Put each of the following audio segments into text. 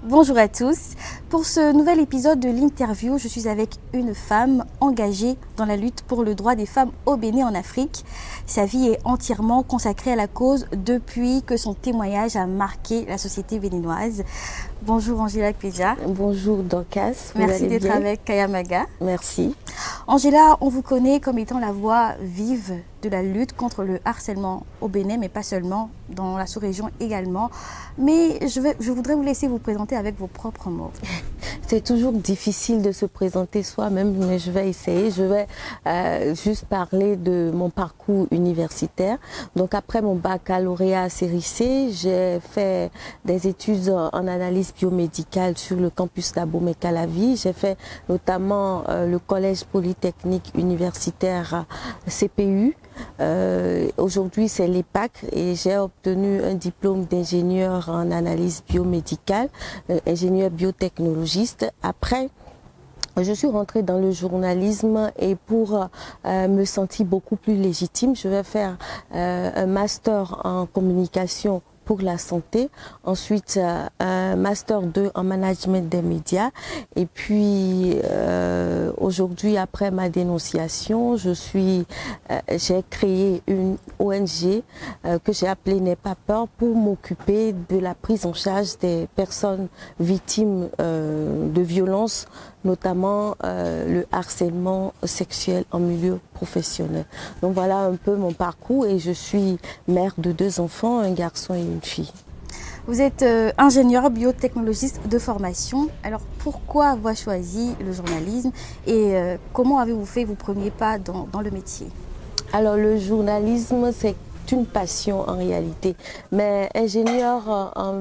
Bonjour à tous. Pour ce nouvel épisode de l'interview, je suis avec une femme engagée dans la lutte pour le droit des femmes au Bénin en Afrique. Sa vie est entièrement consacrée à la cause depuis que son témoignage a marqué la société béninoise. Bonjour Angela Kpeja. Bonjour Dorcas. Merci d'être avec Kayamaga. Merci. Angela, on vous connaît comme étant la voix vive de la lutte contre le harcèlement au Bénin, mais pas seulement, dans la sous-région également. Mais je voudrais vous laisser vous présenter avec vos propres mots. C'est toujours difficile de se présenter soi-même, mais je vais essayer. Je vais juste parler de mon parcours universitaire. Donc après mon baccalauréat à CERIC, j'ai fait des études en analyse biomédicale sur le campus d'Abomey-Calavi. J'ai fait notamment le collège polytechnique universitaire CPU. Aujourd'hui c'est l'EPAC et j'ai obtenu un diplôme d'ingénieur en analyse biomédicale, ingénieur biotechnologiste. Après, je suis rentrée dans le journalisme et pour me sentir beaucoup plus légitime, je vais faire un master en communication pour la santé, ensuite un master 2 en management des médias et puis aujourd'hui après ma dénonciation, j'ai créé une ONG que j'ai appelée N'aie pas peur pour m'occuper de la prise en charge des personnes victimes de violences, notamment le harcèlement sexuel en milieu professionnel. Donc voilà un peu mon parcours et je suis mère de 2 enfants, un garçon et une fille. Vous êtes ingénieur biotechnologiste de formation. Alors pourquoi avoir choisi le journalisme et comment avez-vous fait vos premiers pas dans le métier? Alors le journalisme, c'est une passion en réalité, mais ingénieur en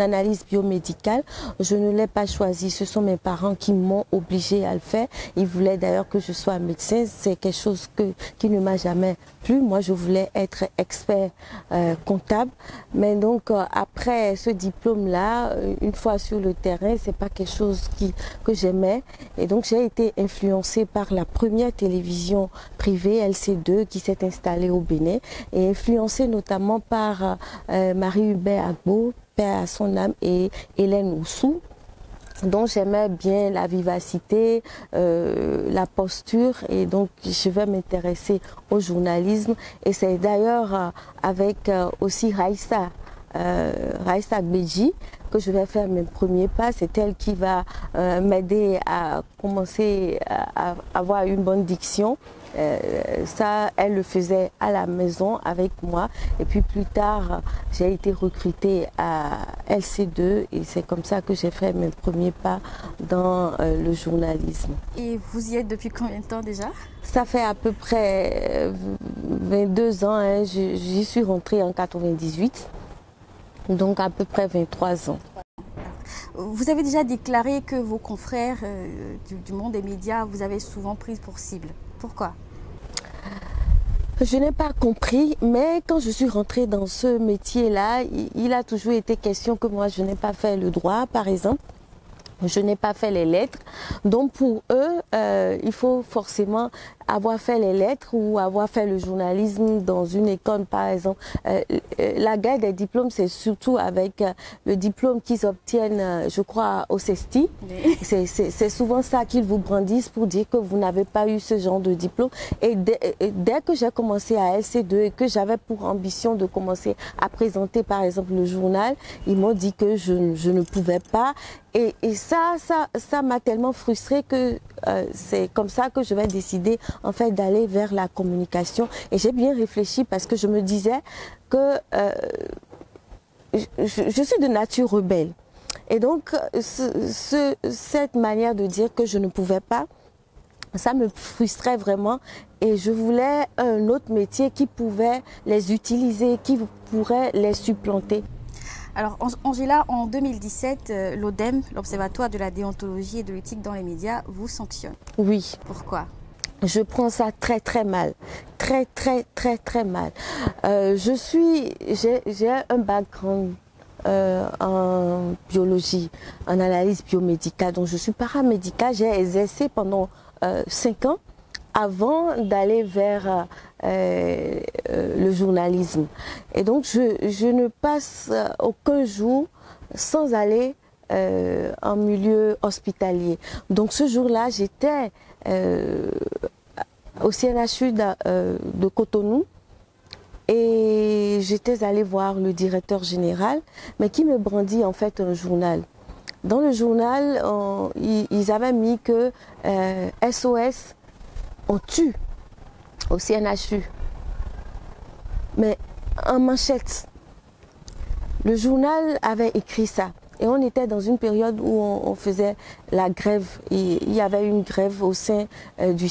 analyse biomédicale, je ne l'ai pas choisi, ce sont mes parents qui m'ont obligé à le faire. Ils voulaient d'ailleurs que je sois médecin, c'est quelque chose qui ne m'a jamais plu. Moi je voulais être expert comptable, mais donc après ce diplôme là, une fois sur le terrain, c'est pas quelque chose que j'aimais et donc j'ai été influencée par la première télévision privée LC2 qui s'est installée au Bénin et influencée notamment par Marie-Hubert Agbo, paix à son âme, et Hélène Oussou. Donc j'aimais bien la vivacité, la posture et donc je vais m'intéresser au journalisme et c'est d'ailleurs avec aussi Raïssa Agbeji que je vais faire mes premiers pas. C'est elle qui va m'aider à commencer à avoir une bonne diction. Ça, elle le faisait à la maison avec moi et puis plus tard j'ai été recrutée à LC2 et c'est comme ça que j'ai fait mes premiers pas dans le journalisme. Et vous y êtes depuis combien de temps déjà? Ça fait à peu près 22 ans, hein. J'y suis rentrée en 98, donc à peu près 23 ans. Vous avez déjà déclaré que vos confrères du monde des médias vous avaient souvent prise pour cible. Pourquoi? Je n'ai pas compris, mais quand je suis rentrée dans ce métier-là, il a toujours été question que moi je n'ai pas fait le droit, par exemple. Je n'ai pas fait les lettres. Donc pour eux, il faut forcément avoir fait les lettres ou avoir fait le journalisme dans une école, par exemple. La guerre des diplômes, c'est surtout avec le diplôme qu'ils obtiennent, je crois, au CESTI. Oui. C'est souvent ça qu'ils vous brandissent pour dire que vous n'avez pas eu ce genre de diplôme. Et dès que j'ai commencé à LC2 et que j'avais pour ambition de commencer à présenter, par exemple, le journal, ils m'ont dit que je ne pouvais pas. Et ça m'a tellement frustrée que c'est comme ça que je vais décider en fait d'aller vers la communication. Et j'ai bien réfléchi parce que je me disais que je suis de nature rebelle. Et donc cette manière de dire que je ne pouvais pas, ça me frustrait vraiment. Et je voulais un autre métier qui pouvait les utiliser, qui pourrait les supplanter. Alors Angela, en 2017, l'ODEM, l'Observatoire de la déontologie et de l'éthique dans les médias, vous sanctionne. Oui. Pourquoi? Je prends ça très mal, très mal. J'ai un background en biologie, en analyse biomédicale, donc je suis paramédicale. J'ai exercé pendant 5 ans avant d'aller vers le journalisme. Et donc je ne passe aucun jour sans aller en milieu hospitalier. Donc ce jour-là, j'étais au CNHU de Cotonou et j'étais allée voir le directeur général, mais qui me brandit en fait un journal. Dans le journal, ils avaient mis que SOS, on tue au CNHU. Mais en manchette, le journal avait écrit ça. Et on était dans une période où on faisait la grève. Il y avait une grève au sein du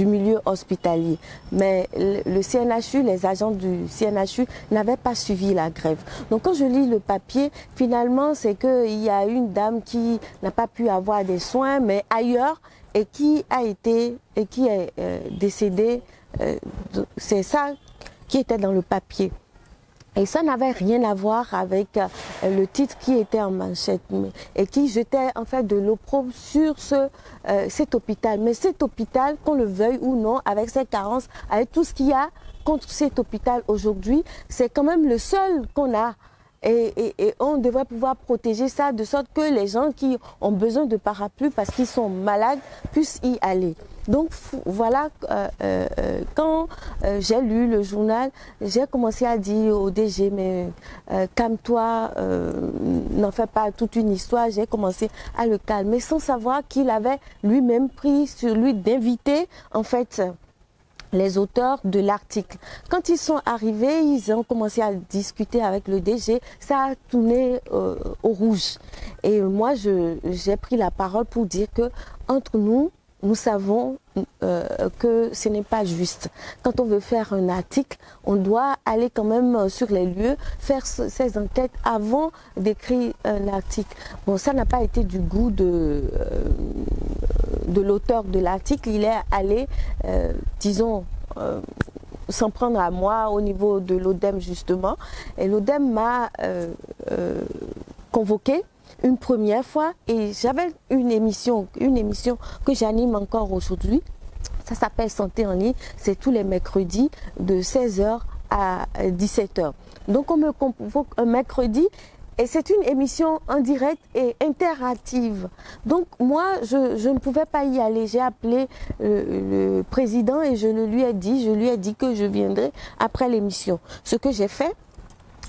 milieu hospitalier. Mais le CNHU, les agents du CNHU n'avaient pas suivi la grève. Donc quand je lis le papier, finalement, c'est qu'il y a une dame qui n'a pas pu avoir des soins, mais ailleurs, et qui est décédée. C'est ça qui était dans le papier. Et ça n'avait rien à voir avec le titre qui était en manchette et qui jetait en fait de l'opprobre sur cet hôpital. Mais cet hôpital, qu'on le veuille ou non, avec ses carences, avec tout ce qu'il y a contre cet hôpital aujourd'hui, c'est quand même le seul qu'on a. Et on devrait pouvoir protéger ça de sorte que les gens qui ont besoin de parapluies parce qu'ils sont malades puissent y aller. Donc voilà, quand j'ai lu le journal, j'ai commencé à dire au DG, mais calme-toi, n'en fais pas toute une histoire. J'ai commencé à le calmer sans savoir qu'il avait lui-même pris sur lui d'inviter en fait les auteurs de l'article. Quand ils sont arrivés, ils ont commencé à discuter avec le DG, ça a tourné au rouge. Et moi, j'ai pris la parole pour dire que entre nous, nous savons que ce n'est pas juste. Quand on veut faire un article, on doit aller quand même sur les lieux, faire ces enquêtes avant d'écrire un article. Bon, ça n'a pas été du goût de l'auteur de l'article. Il est allé, disons, s'en prendre à moi au niveau de l'ODEM justement. Et l'ODEM m'a convoqué une première fois et j'avais une émission que j'anime encore aujourd'hui. Ça s'appelle Santé en ligne. C'est tous les mercredis de 16h à 17h. Donc on me convoque un mercredi et c'est une émission en direct et interactive. Donc moi, je ne pouvais pas y aller. J'ai appelé le président et je lui ai dit que je viendrais après l'émission. Ce que j'ai fait.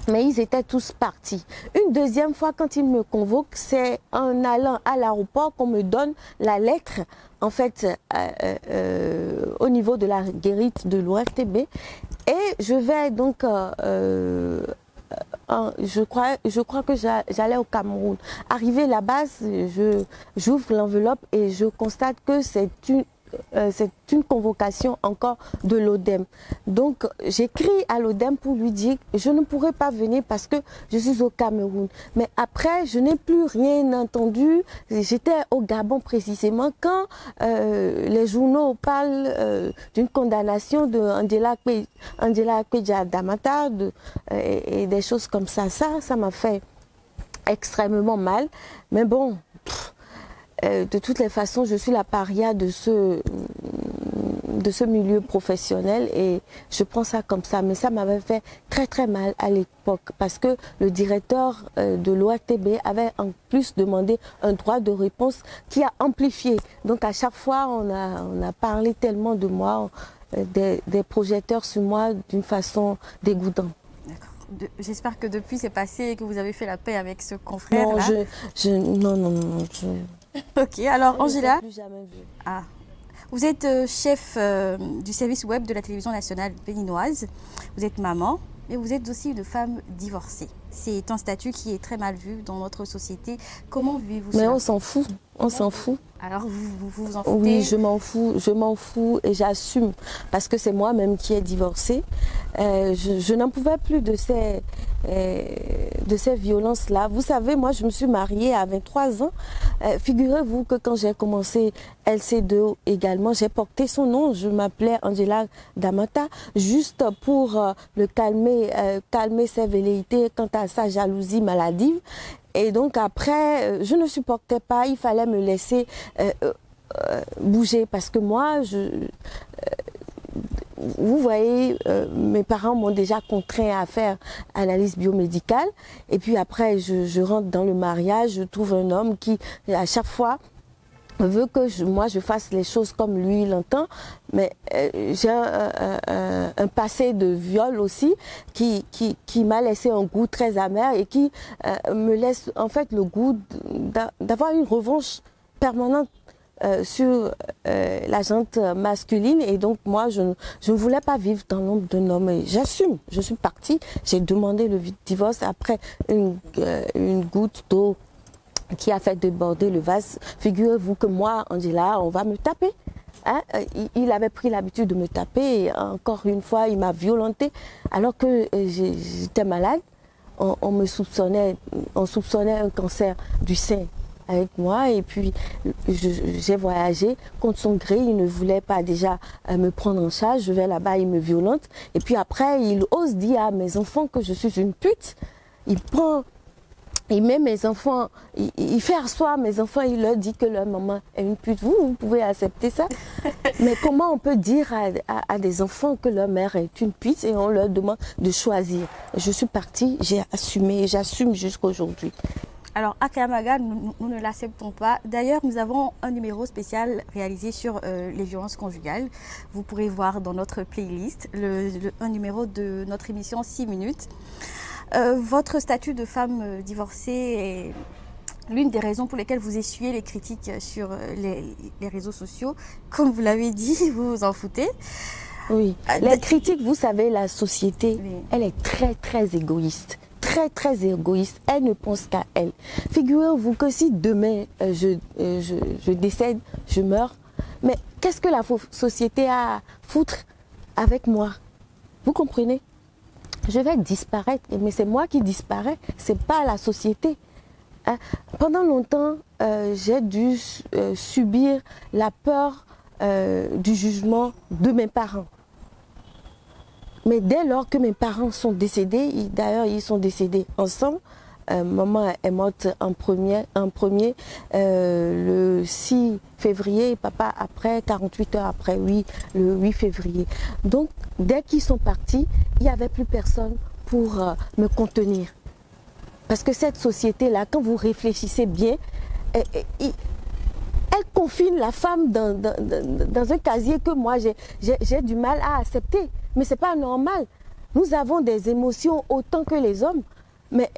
Mais ils étaient tous partis. Une deuxième fois, quand ils me convoquent, c'est en allant à l'aéroport qu'on me donne la lettre, en fait, au niveau de la guérite de l'ORTB. Et je vais donc, je crois que j'allais au Cameroun. Arrivé là-bas, j'ouvre l'enveloppe et je constate que c'est une convocation encore de l'ODEM. Donc j'écris à l'ODEM pour lui dire que je ne pourrai pas venir parce que je suis au Cameroun. Mais après, je n'ai plus rien entendu. J'étais au Gabon précisément quand les journaux parlent d'une condamnation de Angela Damata et des choses comme ça. Ça m'a fait extrêmement mal. Mais bon... de toutes les façons, je suis la paria de ce milieu professionnel et je prends ça comme ça. Mais ça m'avait fait très très mal à l'époque parce que le directeur de l'ORTB avait en plus demandé un droit de réponse qui a amplifié. Donc à chaque fois, on a parlé tellement de moi, des projecteurs sur moi d'une façon dégoûtante. J'espère que depuis c'est passé et que vous avez fait la paix avec ce confrère. Non, non. Ok, alors Angela, plus jamais vu. Vous êtes chef du service web de la télévision nationale béninoise. Vous êtes maman, mais vous êtes aussi une femme divorcée. C'est un statut qui est très mal vu dans notre société. Comment vivez-vous ça? Mais on s'en fout, on s'en fout. Alors vous en foutez? Oui, je m'en fous et j'assume parce que c'est moi-même qui ai divorcé. Je n'en pouvais plus de ces violences-là. Vous savez, moi, je me suis mariée à 23 ans. Figurez-vous que quand j'ai commencé LC2 également, j'ai porté son nom. Je m'appelais Angela Damata, juste pour le calmer ses velléités quant à sa jalousie maladive. Et donc après, je ne supportais pas, il fallait me laisser bouger parce que moi, vous voyez, mes parents m'ont déjà contraint à faire analyse biomédicale. Et puis après, je rentre dans le mariage, je trouve un homme qui, à chaque fois, veut que moi je fasse les choses comme lui il entend, mais j'ai un passé de viol aussi qui m'a laissé un goût très amer et qui me laisse en fait le goût d'avoir une revanche permanente sur la gente masculine. Et donc moi je ne voulais pas vivre dans l'ombre d'un homme et j'assume, je suis partie, j'ai demandé le divorce après une goutte d'eau qui a fait déborder le vase. Figurez-vous que moi, Angela, on va me taper. Hein? Il avait pris l'habitude de me taper et encore une fois, il m'a violentée alors que j'étais malade. On soupçonnait un cancer du sein avec moi et puis j'ai voyagé contre son gré. Il ne voulait pas déjà me prendre en charge. Je vais là-bas, il me violente et puis après, il ose dire à mes enfants que je suis une pute. Il met mes enfants, il fait asseoir mes enfants, il leur dit que leur maman est une pute. Vous pouvez accepter ça? Mais comment on peut dire à des enfants que leur mère est une pute et on leur demande de choisir? Je suis partie, j'ai assumé et j'assume jusqu'à aujourd'hui. Alors à Kayamaga, nous ne l'acceptons pas. D'ailleurs, nous avons un numéro spécial réalisé sur les violences conjugales. Vous pourrez voir dans notre playlist un numéro de notre émission 6 minutes. Votre statut de femme divorcée est l'une des raisons pour lesquelles vous essuyez les critiques sur les réseaux sociaux. Comme vous l'avez dit, vous vous en foutez. Oui, les critiques, vous savez, la société, oui, elle est très, très égoïste. Très, très égoïste. Elle ne pense qu'à elle. Figurez-vous que si demain, je décède, je meurs, mais qu'est-ce que la société a à foutre avec moi? Vous comprenez? Je vais disparaître, mais c'est moi qui disparais, c'est pas la société. Hein? Pendant longtemps, j'ai dû subir la peur du jugement de mes parents. Mais dès lors que mes parents sont décédés, d'ailleurs ils sont décédés ensemble, maman est morte en premier le 6 février et papa après, 48 heures après, oui, le 8 février. Donc, dès qu'ils sont partis, il n'y avait plus personne pour me contenir. Parce que cette société-là, quand vous réfléchissez bien, elle confine la femme dans un casier que moi, j'ai du mal à accepter. Mais ce n'est pas normal. Nous avons des émotions autant que les hommes. Mais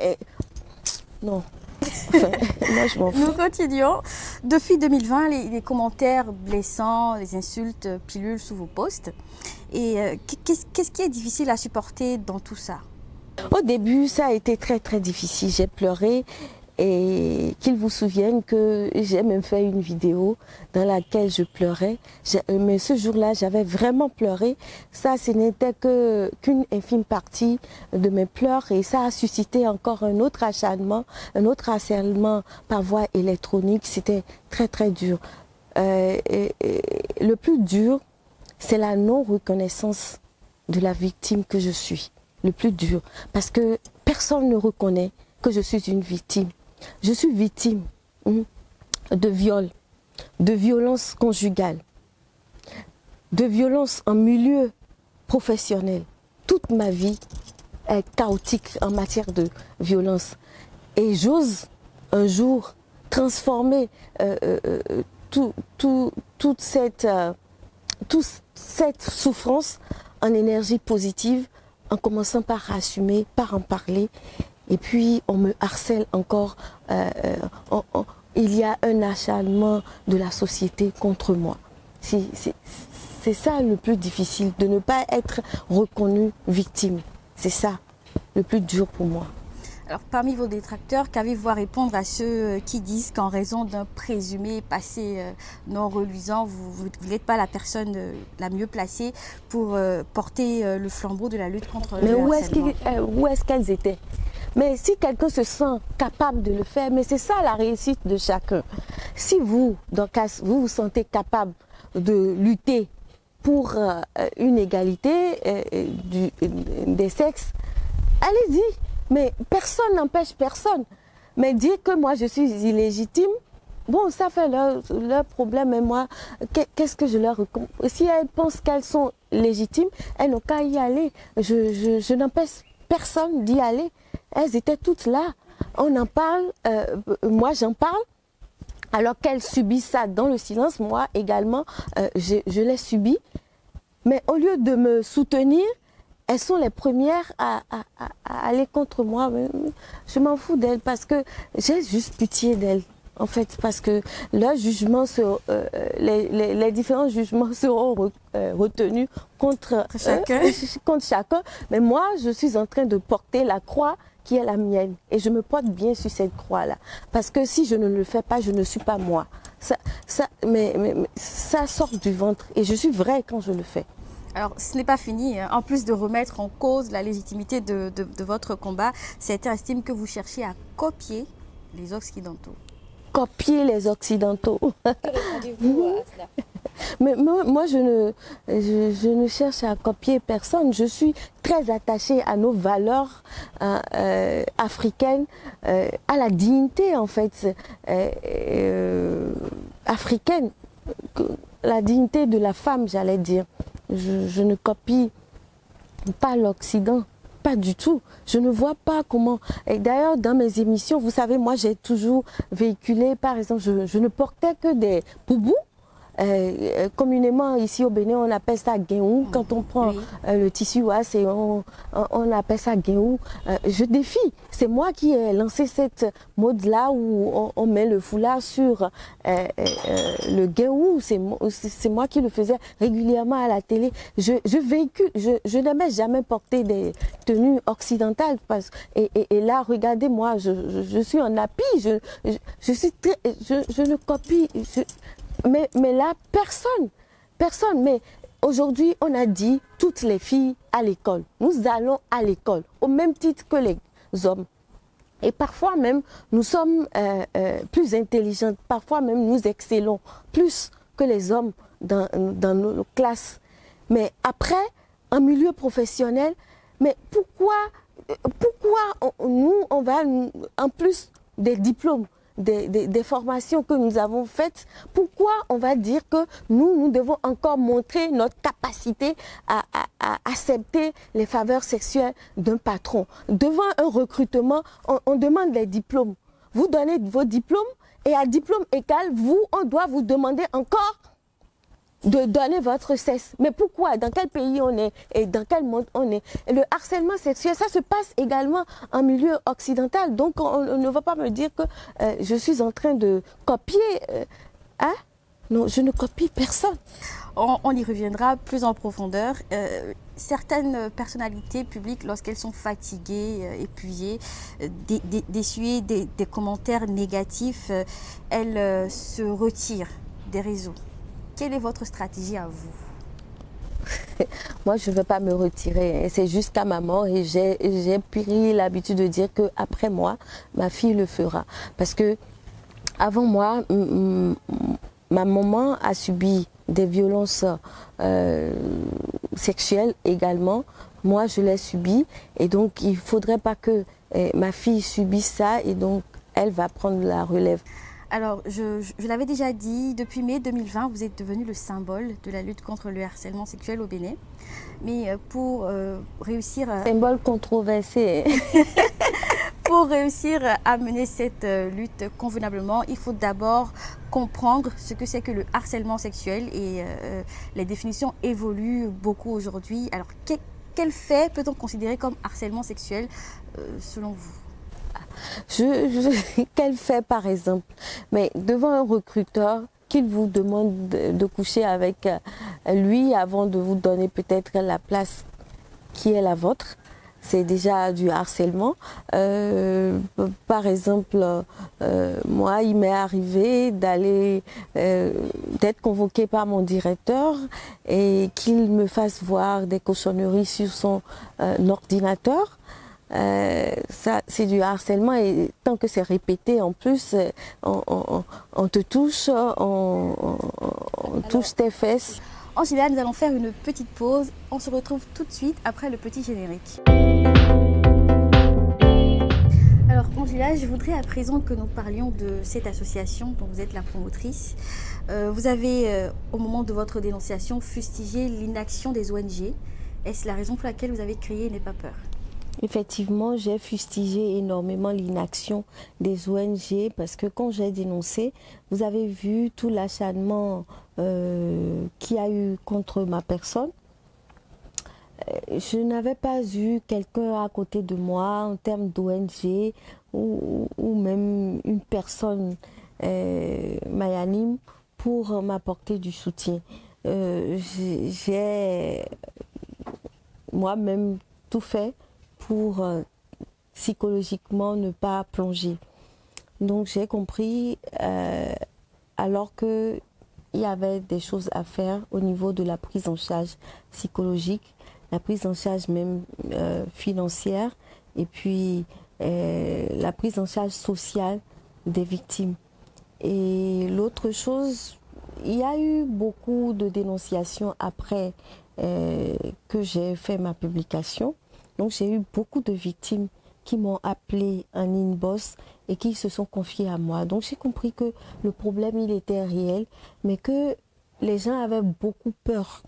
non. Enfin, moi, je m'en fous. Nous continuons. Depuis 2020, les commentaires blessants, les insultes pilules sous vos posts. Et qu'est-ce qui est difficile à supporter dans tout ça? Au début, ça a été très, très difficile. J'ai pleuré. Et qu'ils vous souviennent que j'ai même fait une vidéo dans laquelle je pleurais. Mais ce jour-là, j'avais vraiment pleuré. Ça, ce n'était qu'une infime partie de mes pleurs. Et ça a suscité encore un autre acharnement, un autre harcèlement par voie électronique. C'était très, très dur. Le plus dur, c'est la non-reconnaissance de la victime que je suis. Le plus dur. Parce que personne ne reconnaît que je suis une victime. Je suis victime de viol, de violence conjugale, de violence en milieu professionnel. Toute ma vie est chaotique en matière de violence. Et j'ose un jour transformer toute cette souffrance en énergie positive en commençant par assumer, par en parler. Et puis, on me harcèle encore. Il y a un acharnement de la société contre moi. C'est ça le plus difficile, de ne pas être reconnue victime. C'est ça le plus dur pour moi. Alors, parmi vos détracteurs, qu'avez-vous à répondre à ceux qui disent qu'en raison d'un présumé passé non reluisant, vous n'êtes pas la personne la mieux placée pour porter le flambeau de la lutte contre le harcèlement? Mais où est-ce qu'elles étaient? Mais si quelqu'un se sent capable de le faire, mais c'est ça la réussite de chacun. Si vous, Dorcas, vous vous sentez capable de lutter pour une égalité des sexes, allez-y. Mais personne n'empêche personne. Mais dire que moi je suis illégitime, bon, ça fait leur problème, mais moi, qu'est-ce que je leur recommande? Si elles pensent qu'elles sont légitimes, elles n'ont qu'à y aller. Je n'empêche personne d'y aller. Elles étaient toutes là. On en parle, moi j'en parle. Alors qu'elles subissent ça dans le silence, moi également, je l'ai subi. Mais au lieu de me soutenir, elles sont les premières à aller contre moi. Je m'en fous d'elles parce que j'ai juste pitié d'elles. En fait, parce que leurs jugements, les différents jugements seront retenus contre chacun. Mais moi, je suis en train de porter la croix qui est la mienne. Et je me porte bien sur cette croix-là. Parce que si je ne le fais pas, je ne suis pas moi. Mais ça sort du ventre. Et je suis vraie quand je le fais. Alors, ce n'est pas fini. En plus de remettre en cause la légitimité de votre combat, certains estiment que vous cherchez à copier les Occidentaux. Copier les Occidentaux. Que répondez-vous à cela? Mais moi, je ne cherche à copier personne. Je suis très attachée à nos valeurs africaines, à la dignité, en fait, africaine, la dignité de la femme, j'allais dire. Je ne copie pas l'Occident. Pas du tout. Je ne vois pas comment. Et d'ailleurs, dans mes émissions, vous savez, moi, j'ai toujours véhiculé, par exemple, je ne portais que des boubous. Communément, ici au Bénin, on appelle ça guéou. Quand on prend le tissu, on appelle ça guéou. Je défie. C'est moi qui ai lancé cette mode-là où on met le foulard sur le guéou. C'est moi qui le faisais régulièrement à la télé. Je véhicule, je n'aimais jamais porter des tenues occidentales. Et là, regardez-moi, je suis en appui. Je ne copie. Mais là, personne. Mais aujourd'hui, on a dit toutes les filles à l'école. Nous allons à l'école, au même titre que les hommes. Et parfois même, nous sommes plus intelligentes. Parfois même, nous excellons plus que les hommes dans nos classes. Mais après, en milieu professionnel, mais pourquoi nous, on va, en plus des diplômes, des formations que nous avons faites, pourquoi on va dire que nous devons encore montrer notre capacité à accepter les faveurs sexuelles d'un patron? Devant un recrutement, on demande les diplômes. Vous donnez vos diplômes et à diplôme égal, on doit vous demander encore de donner votre sexe. Mais pourquoi? Dans quel pays on est et dans quel monde on est? Et le harcèlement sexuel, ça se passe également en milieu occidental. Donc on ne va pas me dire que je suis en train de copier. Non, je ne copie personne. On y reviendra plus en profondeur. Certaines personnalités publiques, lorsqu'elles sont fatiguées, épuisées, d'essuyer des commentaires négatifs, elles se retirent des réseaux. Quelle est votre stratégie à vous? Moi, je ne veux pas me retirer. C'est jusqu'à ma mort et j'ai pris l'habitude de dire qu'après moi, ma fille le fera. Parce que avant moi, ma maman a subi des violences sexuelles également. Moi, je l'ai subi et donc il ne faudrait pas que ma fille subisse ça et donc elle va prendre la relève. Alors, je l'avais déjà dit, depuis mai 2020, vous êtes devenu le symbole de la lutte contre le harcèlement sexuel au Bénin. Mais pour réussir... Symbole controversé. Pour réussir à mener cette lutte convenablement, il faut d'abord comprendre ce que c'est que le harcèlement sexuel et les définitions évoluent beaucoup aujourd'hui. Alors, quel fait peut-on considérer comme harcèlement sexuel selon vous? Quel fait par exemple? Mais devant un recruteur, qu'il vous demande de coucher avec lui avant de vous donner peut-être la place qui est la vôtre, c'est déjà du harcèlement. Par exemple, moi, il m'est arrivé d'être convoquée par mon directeur et qu'il me fasse voir des cochonneries sur son ordinateur. Ça, c'est du harcèlement et tant que c'est répété, en plus, on te touche, on touche tes fesses. Angela, nous allons faire une petite pause. On se retrouve tout de suite après le petit générique. Alors Angela, je voudrais à présent que nous parlions de cette association dont vous êtes la promotrice. Vous avez, au moment de votre dénonciation, fustigé l'inaction des ONG. Est-ce la raison pour laquelle vous avez créé N'aie pas peur? Effectivement, j'ai fustigé énormément l'inaction des ONG parce que quand j'ai dénoncé, vous avez vu tout l'acharnement qu'il y a eu contre ma personne. Je n'avais pas eu quelqu'un à côté de moi en termes d'ONG ou même une personne mayanime pour m'apporter du soutien. J'ai moi-même tout fait pour psychologiquement ne pas plonger. Donc j'ai compris alors qu'il y avait des choses à faire au niveau de la prise en charge psychologique, la prise en charge même financière et puis la prise en charge sociale des victimes. Et l'autre chose, il y a eu beaucoup de dénonciations après que j'ai fait ma publication. Donc j'ai eu beaucoup de victimes qui m'ont appelé en inbox et qui se sont confiées à moi. Donc j'ai compris que le problème il était réel, mais que les gens avaient beaucoup peur.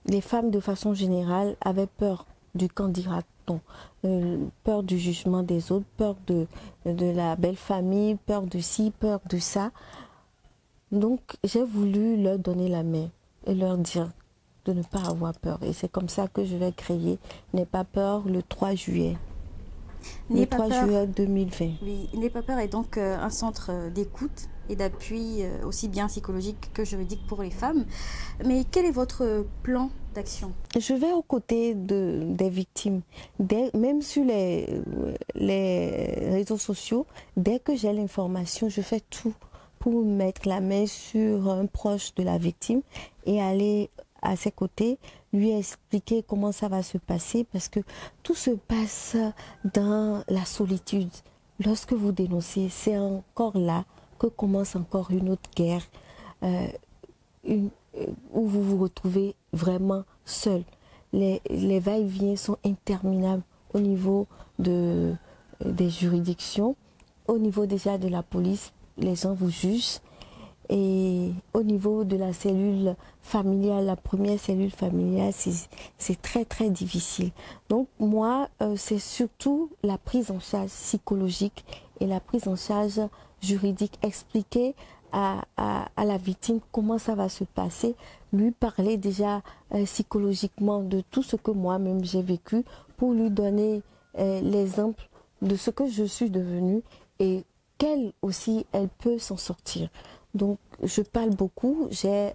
Les femmes de façon générale avaient peur du qu'en dira-t-on, peur du jugement des autres, peur de la belle famille, peur de ci, peur de ça. Donc j'ai voulu leur donner la main et leur dire de ne pas avoir peur. Et c'est comme ça que je vais créer N'aie pas peur le 3 juillet. Le 3 juillet 2020. Oui, N'aie pas peur est donc un centre d'écoute et d'appui aussi bien psychologique que juridique pour les femmes. Mais quel est votre plan d'action? Je vais aux côtés des victimes. Même sur les réseaux sociaux, dès que j'ai l'information, je fais tout pour mettre la main sur un proche de la victime et aller à ses côtés, lui expliquer comment ça va se passer parce que tout se passe dans la solitude. Lorsque vous dénoncez, c'est encore là que commence encore une autre guerre où vous vous retrouvez vraiment seul. Les va-et-vient sont interminables au niveau des juridictions, au niveau déjà de la police, les gens vous jugent. Et au niveau de la cellule familiale, la première cellule familiale, c'est très très difficile. Donc moi, c'est surtout la prise en charge psychologique et la prise en charge juridique. Expliquer à la victime comment ça va se passer, lui parler déjà psychologiquement de tout ce que moi-même j'ai vécu pour lui donner l'exemple de ce que je suis devenue et qu'elle aussi, elle peut s'en sortir. Donc, je parle beaucoup. J'ai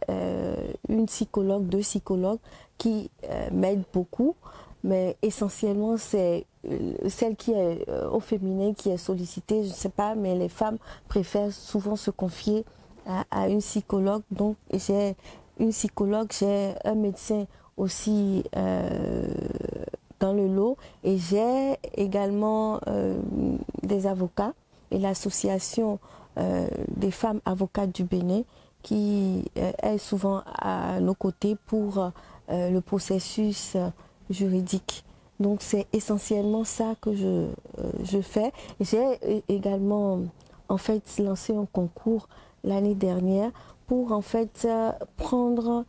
une psychologue, 2 psychologues qui m'aident beaucoup. Mais essentiellement, c'est celle qui est au féminin qui est sollicitée. Je ne sais pas, mais les femmes préfèrent souvent se confier à une psychologue. Donc, j'ai une psychologue, j'ai un médecin aussi dans le lot. Et j'ai également des avocats et l'association des femmes avocates du Bénin qui est souvent à nos côtés pour le processus juridique. Donc c'est essentiellement ça que je fais. J'ai également en fait lancé un concours l'année dernière pour en fait prendre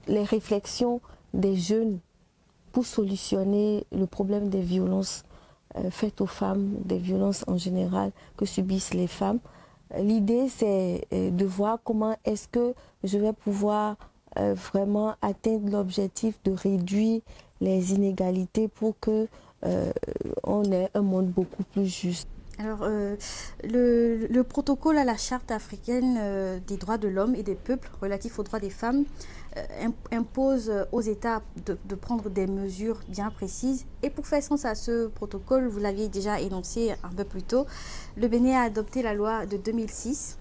les réflexions des jeunes pour solutionner le problème des violences faites aux femmes, des violences en général que subissent les femmes. L'idée, c'est de voir comment est-ce que je vais pouvoir vraiment atteindre l'objectif de réduire les inégalités pour que on ait un monde beaucoup plus juste. Alors, le protocole à la Charte africaine des droits de l'homme et des peuples relatif aux droits des femmes impose aux États de prendre des mesures bien précises. Et pour faire sens à ce protocole, vous l'aviez déjà énoncé un peu plus tôt, le Bénin a adopté la loi de 2006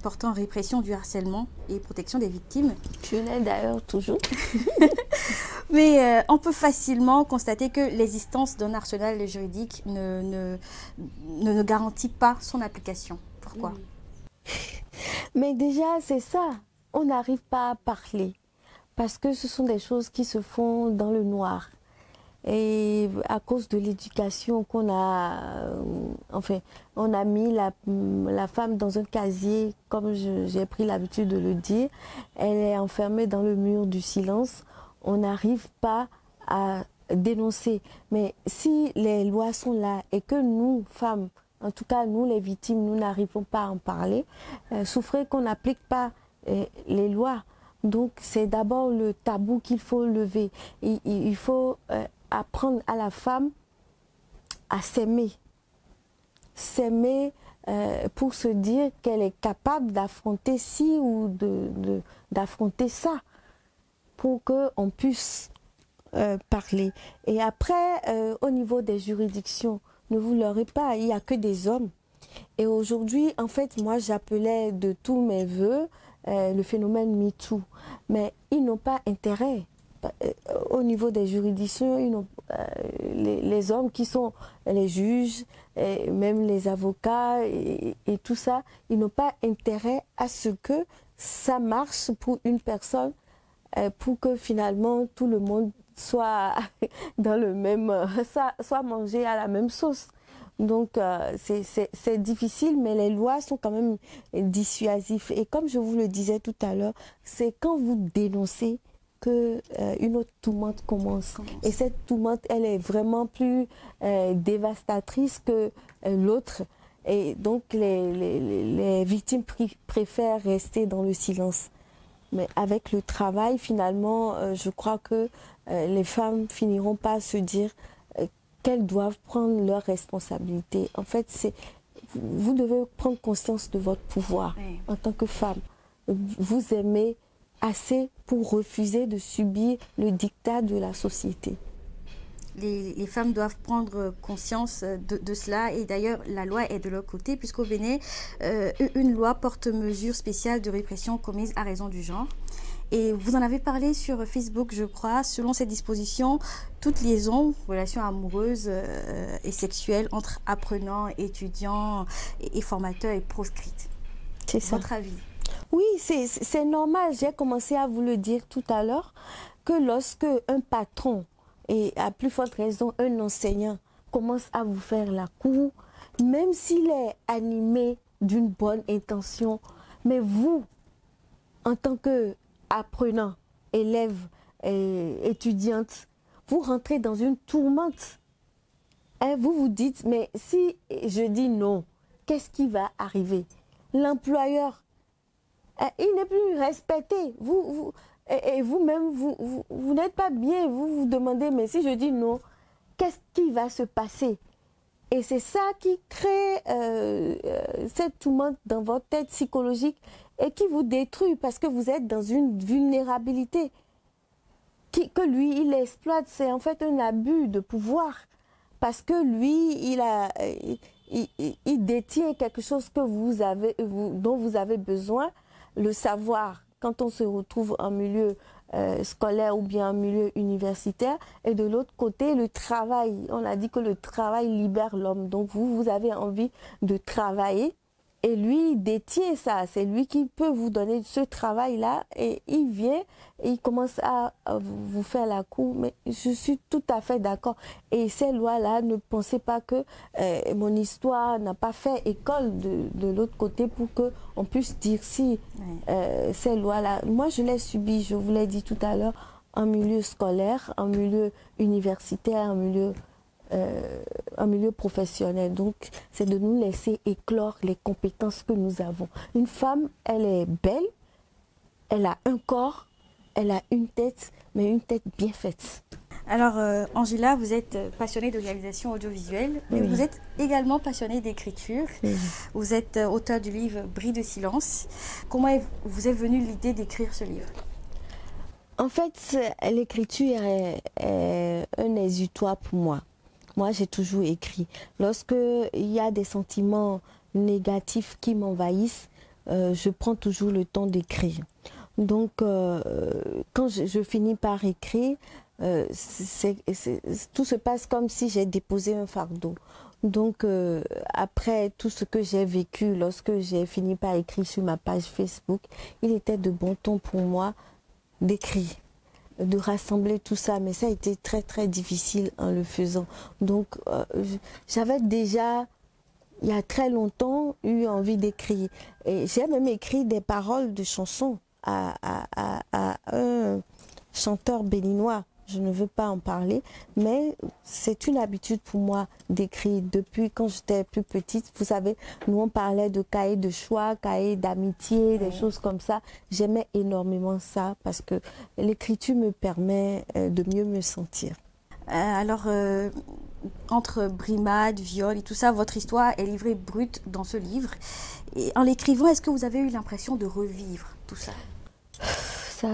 portant répression du harcèlement et protection des victimes. Je l'ai d'ailleurs toujours. Mais on peut facilement constater que l'existence d'un arsenal juridique ne garantit pas son application. Pourquoi? Mais déjà, c'est ça. On n'arrive pas à parler parce que ce sont des choses qui se font dans le noir. Et à cause de l'éducation qu'on a, enfin, on a mis la femme dans un casier, comme j'ai pris l'habitude de le dire. Elle est enfermée dans le mur du silence. On n'arrive pas à dénoncer. Mais si les lois sont là et que nous, femmes, en tout cas nous les victimes, nous n'arrivons pas à en parler, souffrez qu'on n'applique pas les lois. Donc c'est d'abord le tabou qu'il faut lever. Il faut apprendre à la femme à s'aimer. S'aimer pour se dire qu'elle est capable d'affronter ci ou d'affronter ça, pour qu'on puisse parler. Et après, au niveau des juridictions, ne vous leurrez pas, il n'y a que des hommes. Et aujourd'hui, en fait, moi, j'appelais de tous mes voeux le phénomène MeToo. Mais ils n'ont pas intérêt. Au niveau des juridictions, les hommes qui sont les juges, et même les avocats et tout ça, ils n'ont pas intérêt à ce que ça marche pour une personne, pour que finalement tout le monde soit dans le même, soit mangé à la même sauce. Donc c'est difficile, mais les lois sont quand même dissuasives. Et comme je vous le disais tout à l'heure, c'est quand vous dénoncez que une autre tourmente commence. Et cette tourmente, elle est vraiment plus dévastatrice que l'autre. Et donc les victimes préfèrent rester dans le silence. Mais avec le travail, finalement, je crois que les femmes finiront par se dire qu'elles doivent prendre leurs responsabilités. En fait, vous devez prendre conscience de votre pouvoir en tant que femme. Vous aimez assez pour refuser de subir le diktat de la société. Les femmes doivent prendre conscience de cela, et d'ailleurs la loi est de leur côté, puisqu'au Bénin, une loi porte mesures spéciales de répression commises à raison du genre. Et vous en avez parlé sur Facebook, je crois. Selon ces dispositions, toute liaison, relation amoureuse et sexuelle entre apprenants, étudiants et formateurs est proscrite. C'est ça. Votre avis? Oui, c'est normal. J'ai commencé à vous le dire tout à l'heure, que lorsque un patron, et à plus forte raison un enseignant, commence à vous faire la cour, même s'il est animé d'une bonne intention, mais vous, en tant qu'apprenant, élève, étudiante, vous rentrez dans une tourmente. Et vous vous dites, mais si je dis non, qu'est-ce qui va arriver? L'employeur, il n'est plus respecté. Et vous-même, vous n'êtes pas bien. Vous vous demandez, mais si je dis non, qu'est-ce qui va se passer? Et c'est ça qui crée cette tourmente dans votre tête psychologique et qui vous détruit parce que vous êtes dans une vulnérabilité que lui, il exploite. C'est en fait un abus de pouvoir parce que lui, il détient quelque chose que dont vous avez besoin, le savoir. Quand on se retrouve en milieu scolaire ou bien en milieu universitaire, et de l'autre côté, le travail. On a dit que le travail libère l'homme. Donc vous avez envie de travailler et lui, il détient ça. C'est lui qui peut vous donner ce travail-là et il vient et il commence à vous faire la cour. Mais je suis tout à fait d'accord. Et ces lois-là, ne pensez pas que mon histoire n'a pas fait école de l'autre côté pour qu'on puisse dire si ces lois-là. Moi, je l'ai subi, je vous l'ai dit tout à l'heure, en milieu scolaire, en milieu universitaire, en milieu professionnel. Donc, c'est de nous laisser éclore les compétences que nous avons. Une femme, elle est belle, elle a un corps, elle a une tête, mais une tête bien faite. Alors, Angela, vous êtes passionnée de réalisation audiovisuelle, mais vous êtes également passionnée d'écriture. Vous êtes auteur du livre Bris de silence. Comment vous est venue l'idée d'écrire ce livre? En fait, l'écriture est un exutoire pour moi. Moi, j'ai toujours écrit. Lorsqu'il y a des sentiments négatifs qui m'envahissent, je prends toujours le temps d'écrire. Donc, quand je finis par écrire, tout se passe comme si j'ai déposé un fardeau. Donc, après tout ce que j'ai vécu, lorsque j'ai fini par écrire sur ma page Facebook, il était de bon ton pour moi d'écrire. de rassembler tout ça, mais ça a été très très difficile en le faisant. Donc j'avais déjà, il y a très longtemps, eu envie d'écrire. Et j'ai même écrit des paroles de chansons à un chanteur béninois. Je ne veux pas en parler, mais c'est une habitude pour moi d'écrire. Depuis quand j'étais plus petite, vous savez, nous on parlait de cahiers de choix, cahiers d'amitié, des choses comme ça. J'aimais énormément ça parce que l'écriture me permet de mieux me sentir. Alors, entre brimade, viol et tout ça, votre histoire est livrée brute dans ce livre. Et en l'écrivant, est-ce que vous avez eu l'impression de revivre tout ça?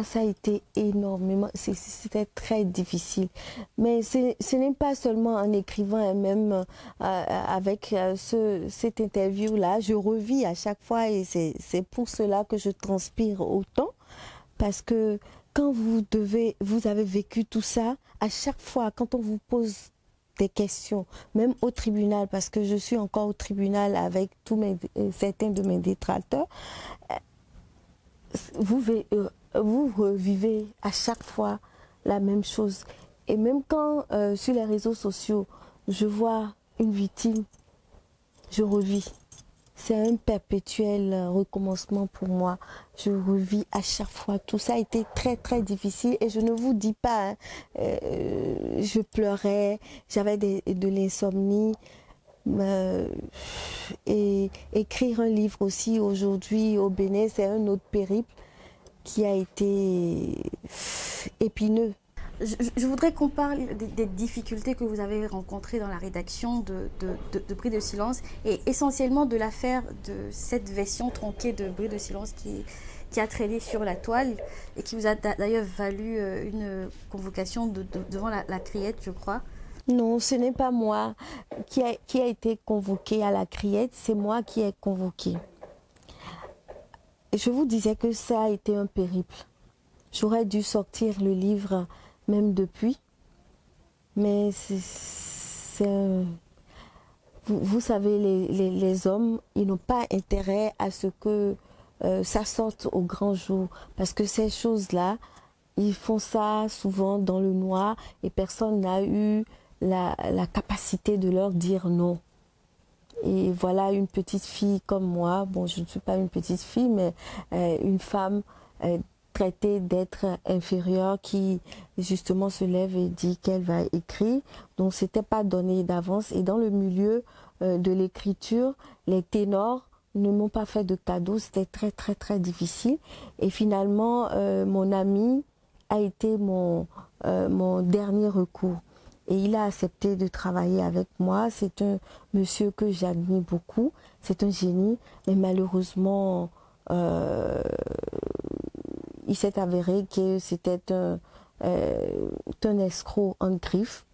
Ça a été énormément, c'était très difficile. Mais ce n'est pas seulement en écrivant et même avec cette interview-là, je revis à chaque fois et c'est pour cela que je transpire autant. Parce que quand vous avez vécu tout ça, à chaque fois, quand on vous pose des questions, même au tribunal, parce que je suis encore au tribunal avec certains de mes détracteurs, vous revivez à chaque fois la même chose. Et même quand sur les réseaux sociaux, je vois une victime, je revis. C'est un perpétuel recommencement pour moi. Je revis à chaque fois. Tout ça a été très très difficile et je ne vous dis pas, hein, je pleurais, j'avais de l'insomnie. Et écrire un livre aussi aujourd'hui au Bénin, c'est un autre périple qui a été épineux. Je voudrais qu'on parle des difficultés que vous avez rencontrées dans la rédaction de Bris de silence et essentiellement de l'affaire de cette version tronquée de Bris de silence qui a traîné sur la toile et qui vous a d'ailleurs valu une convocation devant la Criette, je crois. Non, ce n'est pas moi qui a été convoqué à la Criette, c'est moi qui ai convoqué. Je vous disais que ça a été un périple. J'aurais dû sortir le livre même depuis, mais vous savez, les hommes, ils n'ont pas intérêt à ce que ça sorte au grand jour, parce que ces choses-là, ils font ça souvent dans le noir et personne n'a eu la capacité de leur dire non. Et voilà une petite fille comme moi, bon je ne suis pas une petite fille, mais une femme traitée d'être inférieure qui justement se lève et dit qu'elle va écrire. Donc c'était pas donné d'avance. Et dans le milieu de l'écriture, les ténors ne m'ont pas fait de cadeaux, c'était très très très difficile. Et finalement, mon ami a été mon dernier recours. Et il a accepté de travailler avec moi. C'est un monsieur que j'admire beaucoup. C'est un génie. Mais malheureusement, il s'est avéré que c'était un escroc en griffe.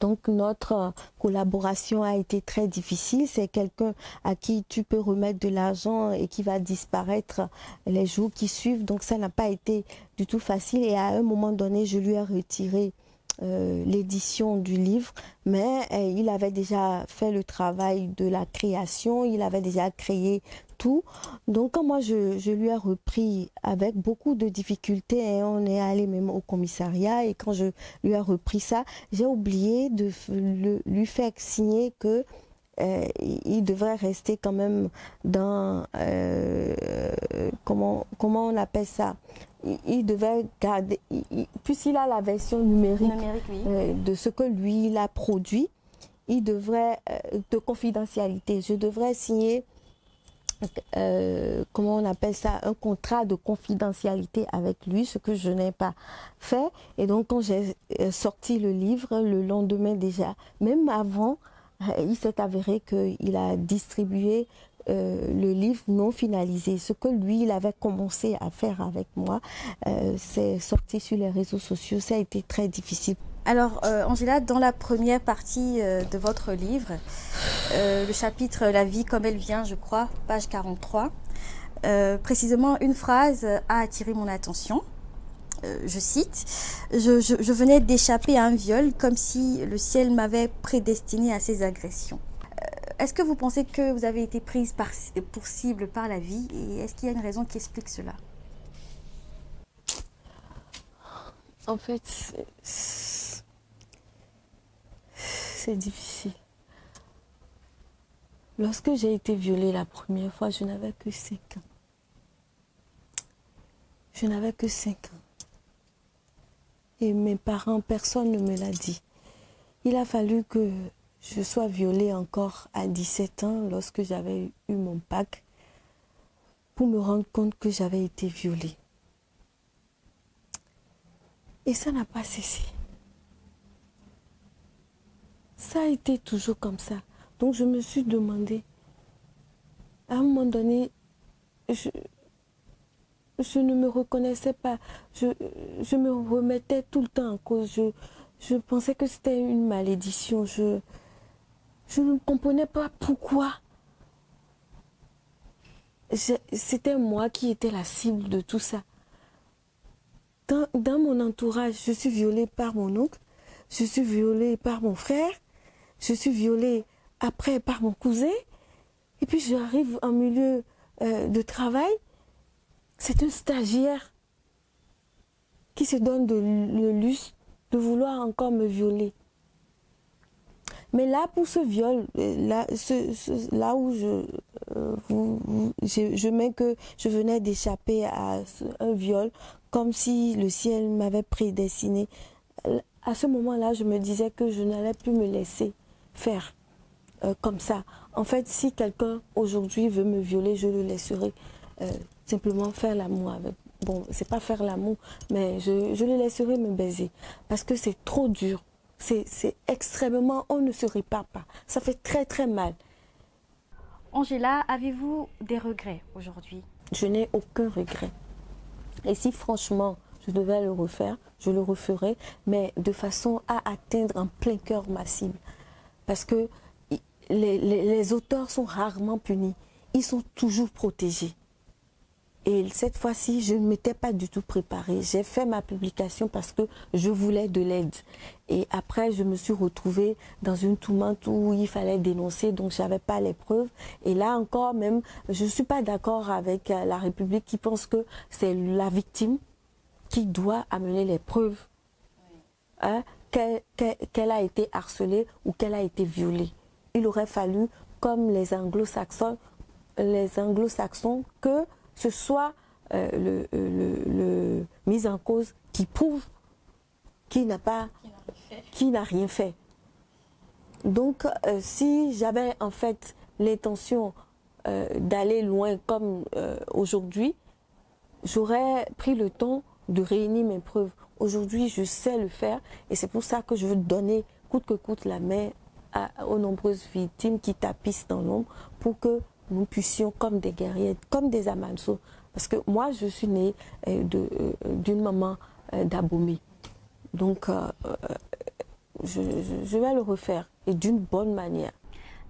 Donc notre collaboration a été très difficile. C'est quelqu'un à qui tu peux remettre de l'argent et qui va disparaître les jours qui suivent. Donc ça n'a pas été du tout facile. Et à un moment donné, je lui ai retiré l'édition du livre, mais il avait déjà fait le travail de la création, il avait déjà créé tout. Donc quand moi je lui ai repris avec beaucoup de difficultés, et on est allé même au commissariat, et quand je lui ai repris ça, j'ai oublié de lui faire signer que il devrait rester quand même dans comment on appelle ça, il devait garder, puisqu'il a la version numérique oui. De ce que lui il a produit, il devrait de confidentialité, je devrais signer comment on appelle ça, un contrat de confidentialité avec lui, ce que je n'ai pas fait. Et donc quand j'ai sorti le livre, le lendemain déjà, même avant, il s'est avéré qu'il a distribué le livre non finalisé. Ce que lui, il avait commencé à faire avec moi, c'est sorti sur les réseaux sociaux. Ça a été très difficile. Alors, Angela, dans la première partie de votre livre, le chapitre « La vie comme elle vient », je crois, page 43, précisément une phrase a attiré mon attention. Je cite, je venais d'échapper à un viol comme si le ciel m'avait prédestiné à ces agressions. Est-ce que vous pensez que vous avez été prise pour cible par la vie et est-ce qu'il y a une raison qui explique cela? En fait, c'est difficile. Lorsque j'ai été violée la première fois, je n'avais que 5 ans. Je n'avais que 5 ans. Et mes parents, personne ne me l'a dit. Il a fallu que je sois violée encore à 17 ans, lorsque j'avais eu mon bac, pour me rendre compte que j'avais été violée. Et ça n'a pas cessé. Ça a été toujours comme ça. Donc je me suis demandé, à un moment donné, je ne me reconnaissais pas. Je me remettais tout le temps en cause. Je pensais que c'était une malédiction. Je ne comprenais pas pourquoi. C'était moi qui étais la cible de tout ça. Dans mon entourage, je suis violée par mon oncle, je suis violée par mon frère, je suis violée après par mon cousin, et puis j'arrive en milieu de travail, c'est un stagiaire qui se donne le luxe de vouloir encore me violer. Mais là, pour ce viol, là où je mets que je venais d'échapper à un viol, comme si le ciel m'avait prédestiné. À ce moment-là, je me disais que je n'allais plus me laisser faire comme ça. En fait, si quelqu'un aujourd'hui veut me violer, je le laisserai simplement faire l'amour avec. Bon, c'est pas faire l'amour, mais je le laisserai me baiser. Parce que c'est trop dur. C'est extrêmement, on ne se répare pas. Ça fait très très mal. Angela, avez-vous des regrets aujourd'hui? Je n'ai aucun regret. Et si franchement je devais le refaire, je le referais, mais de façon à atteindre en plein cœur ma cible. Parce que les auteurs sont rarement punis. Ils sont toujours protégés. Et cette fois-ci, je ne m'étais pas du tout préparée. J'ai fait ma publication parce que je voulais de l'aide. Et après, je me suis retrouvée dans une tourmente où il fallait dénoncer, donc je n'avais pas les preuves. Et là encore, même, je ne suis pas d'accord avec la République qui pense que c'est la victime qui doit amener les preuves hein, qu'elle a été harcelée ou qu'elle a été violée. Il aurait fallu, comme les anglo-saxons, que ce soit le mis en cause qui prouve qu'il n'a rien fait. Donc, si j'avais en fait l'intention d'aller loin comme aujourd'hui, j'aurais pris le temps de réunir mes preuves. Aujourd'hui, je sais le faire et c'est pour ça que je veux donner coûte que coûte la main aux nombreuses victimes qui tapissent dans l'ombre pour que nous puissions, comme des guerriers, comme des Amanso, parce que moi, je suis née d'une maman d'Abomey. Donc, je vais le refaire, et d'une bonne manière.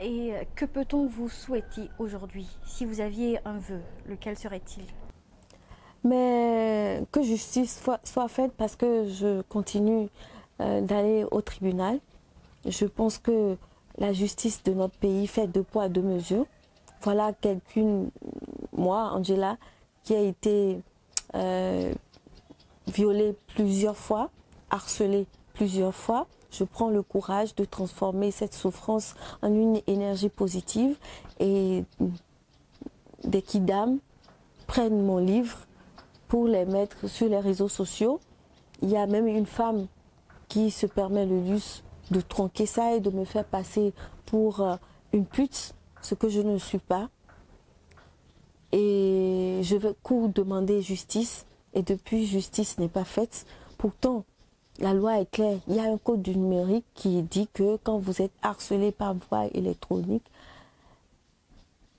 Et que peut-on vous souhaiter aujourd'hui? Si vous aviez un vœu, lequel serait-il? Mais que justice soit faite, parce que je continue d'aller au tribunal. Je pense que la justice de notre pays fait 2 poids 2 mesures. Voilà moi, Angela, qui a été violée plusieurs fois, harcelée plusieurs fois. Je prends le courage de transformer cette souffrance en une énergie positive. Et des kidams prennent mon livre pour les mettre sur les réseaux sociaux. Il y a même une femme qui se permet le luxe de tronquer ça et de me faire passer pour une pute, ce que je ne suis pas. Et je vais demander justice, et depuis, justice n'est pas faite. Pourtant, la loi est claire. Il y a un code du numérique qui dit que quand vous êtes harcelé par voie électronique,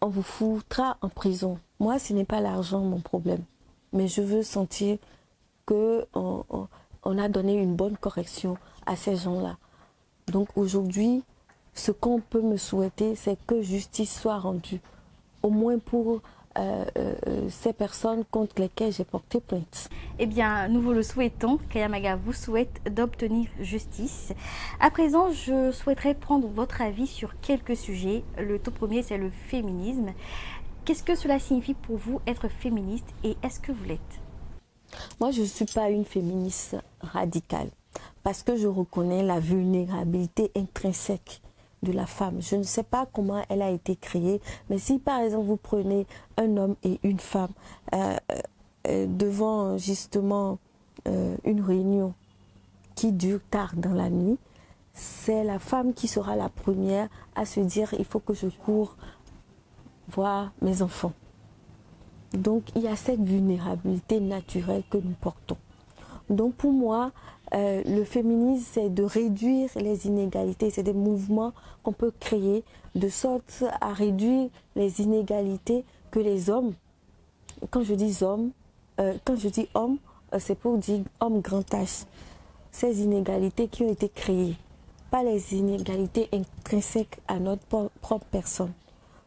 on vous foutra en prison. Moi, ce n'est pas l'argent mon problème, mais je veux sentir qu'on a donné une bonne correction à ces gens-là. Donc aujourd'hui, ce qu'on peut me souhaiter, c'est que justice soit rendue, au moins pour ces personnes contre lesquelles j'ai porté plainte. Eh bien, nous vous le souhaitons. Kayamaga vous souhaite d'obtenir justice. À présent, je souhaiterais prendre votre avis sur quelques sujets. Le tout premier, c'est le féminisme. Qu'est-ce que cela signifie pour vous être féministe et est-ce que vous l'êtes? Moi, je ne suis pas une féministe radicale parce que je reconnais la vulnérabilité intrinsèque de la femme. Je ne sais pas comment elle a été créée, mais si par exemple vous prenez un homme et une femme devant justement une réunion qui dure tard dans la nuit, c'est la femme qui sera la première à se dire il faut que je cours voir mes enfants. Donc il y a cette vulnérabilité naturelle que nous portons. Donc pour moi, le féminisme, c'est de réduire les inégalités. C'est des mouvements qu'on peut créer de sorte à réduire les inégalités que les hommes, quand je dis hommes, c'est pour dire homme grand H. Ces inégalités qui ont été créées, pas les inégalités intrinsèques à notre propre personne.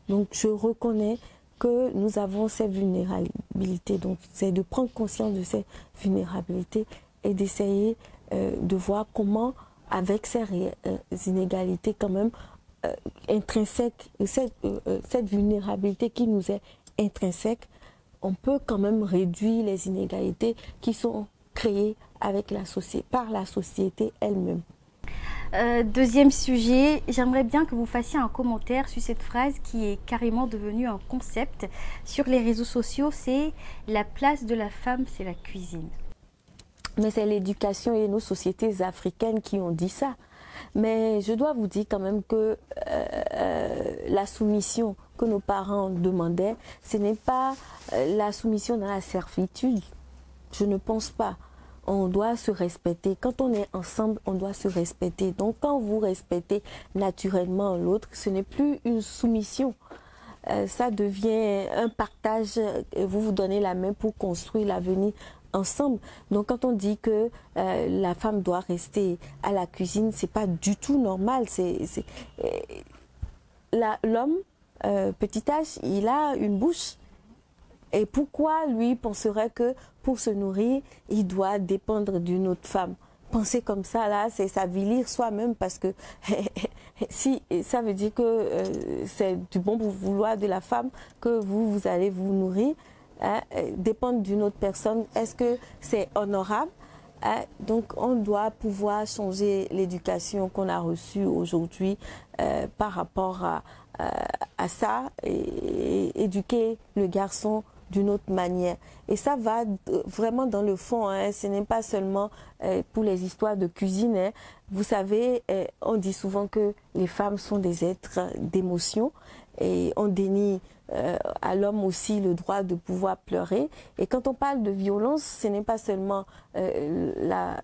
Donc je reconnais que nous avons ces vulnérabilités. Donc c'est de prendre conscience de ces vulnérabilités et d'essayer de voir comment, avec ces inégalités quand même intrinsèques, cette vulnérabilité qui nous est intrinsèque, on peut quand même réduire les inégalités qui sont créées avec par la société elle-même. Deuxième sujet, j'aimerais bien que vous fassiez un commentaire sur cette phrase qui est carrément devenue un concept sur les réseaux sociaux, c'est « la place de la femme, c'est la cuisine ». Mais c'est l'éducation et nos sociétés africaines qui ont dit ça. Mais je dois vous dire quand même que la soumission que nos parents demandaient, ce n'est pas la soumission dans la servitude. Je ne pense pas. On doit se respecter. Quand on est ensemble, on doit se respecter. Donc quand vous respectez naturellement l'autre, ce n'est plus une soumission. Ça devient un partage. Vous vous donnez la main pour construire l'avenir ensemble. Donc quand on dit que la femme doit rester à la cuisine, c'est pas du tout normal. L'homme, petit H, il a une bouche. Et pourquoi lui penserait que pour se nourrir, il doit dépendre d'une autre femme? Penser comme ça, là, c'est s'avilir soi-même parce que si ça veut dire que c'est du bon vouloir de la femme que vous allez vous nourrir, hein, dépendre d'une autre personne, est-ce que c'est honorable? Donc on doit pouvoir changer l'éducation qu'on a reçue aujourd'hui par rapport à ça et éduquer le garçon d'une autre manière. Et ça va vraiment dans le fond, hein. Ce n'est pas seulement pour les histoires de cuisine. Hein. Vous savez, on dit souvent que les femmes sont des êtres d'émotion et on dénie à l'homme aussi le droit de pouvoir pleurer. Et quand on parle de violence, ce n'est pas seulement la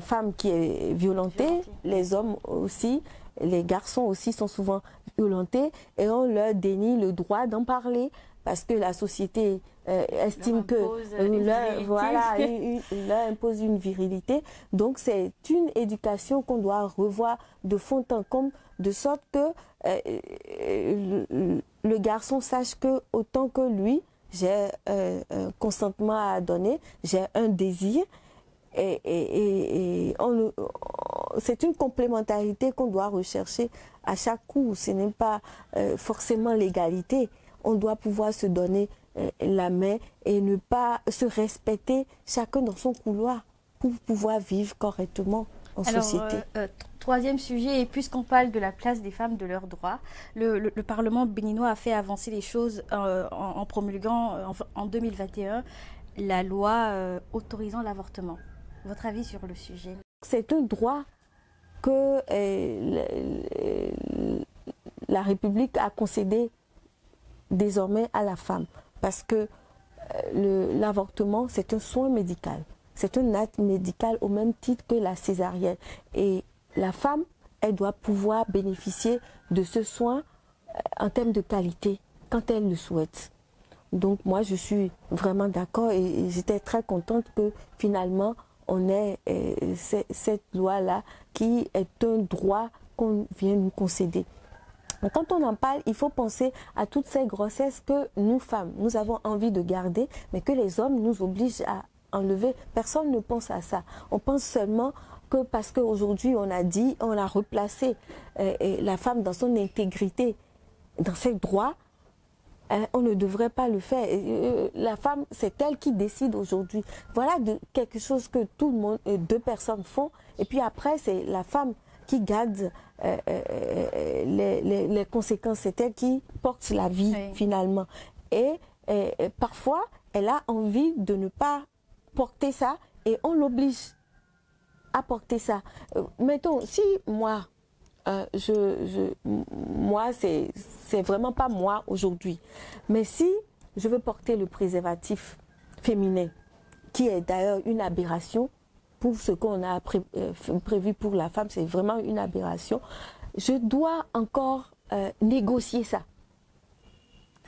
femme qui est violentée, les hommes aussi, les garçons aussi sont souvent violentés et on leur dénie le droit d'en parler. Parce que la société estime que leur impose une virilité. Donc c'est une éducation qu'on doit revoir de fond en comble, de sorte que le garçon sache que autant que lui, j'ai un consentement à donner, j'ai un désir. Et c'est une complémentarité qu'on doit rechercher à chaque coup. Ce n'est pas forcément l'égalité. On doit pouvoir se donner la main et ne pas se respecter chacun dans son couloir pour pouvoir vivre correctement en société. Troisième sujet, et puisqu'on parle de la place des femmes, de leurs droits, le Parlement béninois a fait avancer les choses en promulguant en 2021 la loi autorisant l'avortement. Votre avis sur le sujet? C'est un droit que la République a concédé désormais à la femme, parce que l'avortement, c'est un soin médical, c'est un acte médical au même titre que la césarienne. Et la femme, elle doit pouvoir bénéficier de ce soin en termes de qualité quand elle le souhaite. Donc moi, je suis vraiment d'accord et j'étais très contente que finalement, on ait cette loi-là qui est un droit qu'on vient nous concéder. Quand on en parle, il faut penser à toutes ces grossesses que nous, femmes, nous avons envie de garder, mais que les hommes nous obligent à enlever. Personne ne pense à ça. On pense seulement que parce qu'aujourd'hui, on a dit, on a replacé la femme dans son intégrité, dans ses droits, on ne devrait pas le faire. La femme, c'est elle qui décide aujourd'hui. Voilà quelque chose que tout le monde, deux personnes font. Et puis après, c'est la femme qui garde les conséquences. C'est elle qui porte la vie finalement. Et parfois, elle a envie de ne pas porter ça et on l'oblige à porter ça. Mettons, si moi, moi, c'est vraiment pas moi aujourd'hui. Mais si je veux porter le préservatif féminin, qui est d'ailleurs une aberration, pour ce qu'on a prévu pour la femme, c'est vraiment une aberration, je dois encore négocier ça.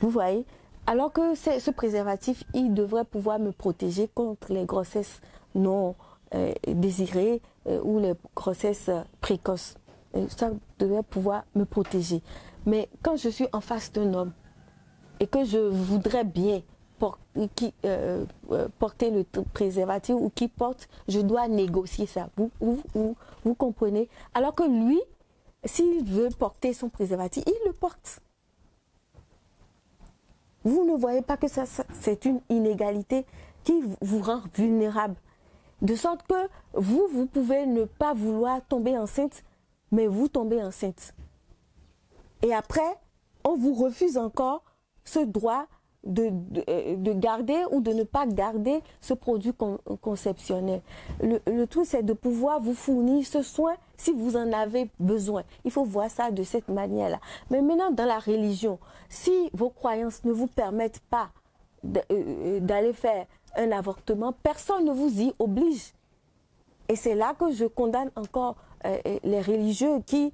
Vous voyez? Alors que ce préservatif, il devrait pouvoir me protéger contre les grossesses non désirées ou les grossesses précoces. Ça devrait pouvoir me protéger. Mais quand je suis en face d'un homme et que je voudrais bien porter le préservatif ou qui porte, je dois négocier ça. Vous comprenez? Alors que lui, s'il veut porter son préservatif, il le porte. Vous ne voyez pas que ça c'est une inégalité qui vous rend vulnérable. De sorte que vous pouvez ne pas vouloir tomber enceinte, mais vous tombez enceinte. Et après, on vous refuse encore ce droit de garder ou de ne pas garder ce produit conceptionnel. Le tout, c'est de pouvoir vous fournir ce soin si vous en avez besoin. Il faut voir ça de cette manière-là. Mais maintenant, dans la religion, si vos croyances ne vous permettent pas d'aller faire un avortement, personne ne vous y oblige. Et c'est là que je condamne encore les religieux qui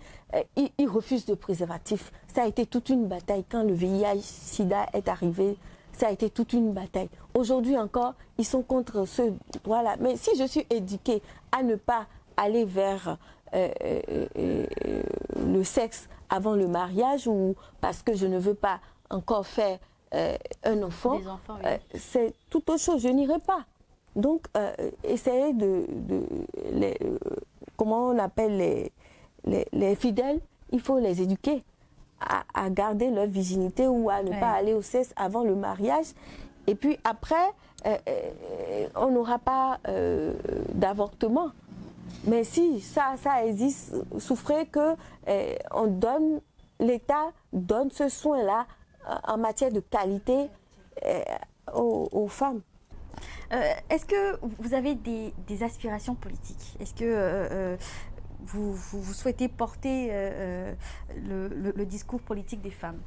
ils refusent de préservatif. Ça a été toute une bataille. Quand le VIH-Sida est arrivé, ça a été toute une bataille. Aujourd'hui encore, ils sont contre ce droit-là. Mais si je suis éduquée à ne pas aller vers le sexe avant le mariage ou parce que je ne veux pas encore faire un enfant, c'est tout autre chose. Je n'irai pas. Donc, essayez comment on appelle les fidèles, il faut les éduquer à garder leur virginité ou à ne pas aller au sexe avant le mariage. Et puis après, on n'aura pas d'avortement. Mais si ça existe, souffrez que l'État donne ce soin-là en matière de qualité aux femmes. Est-ce que vous avez des aspirations politiques? Est-ce que vous souhaitez porter le discours politique des femmes?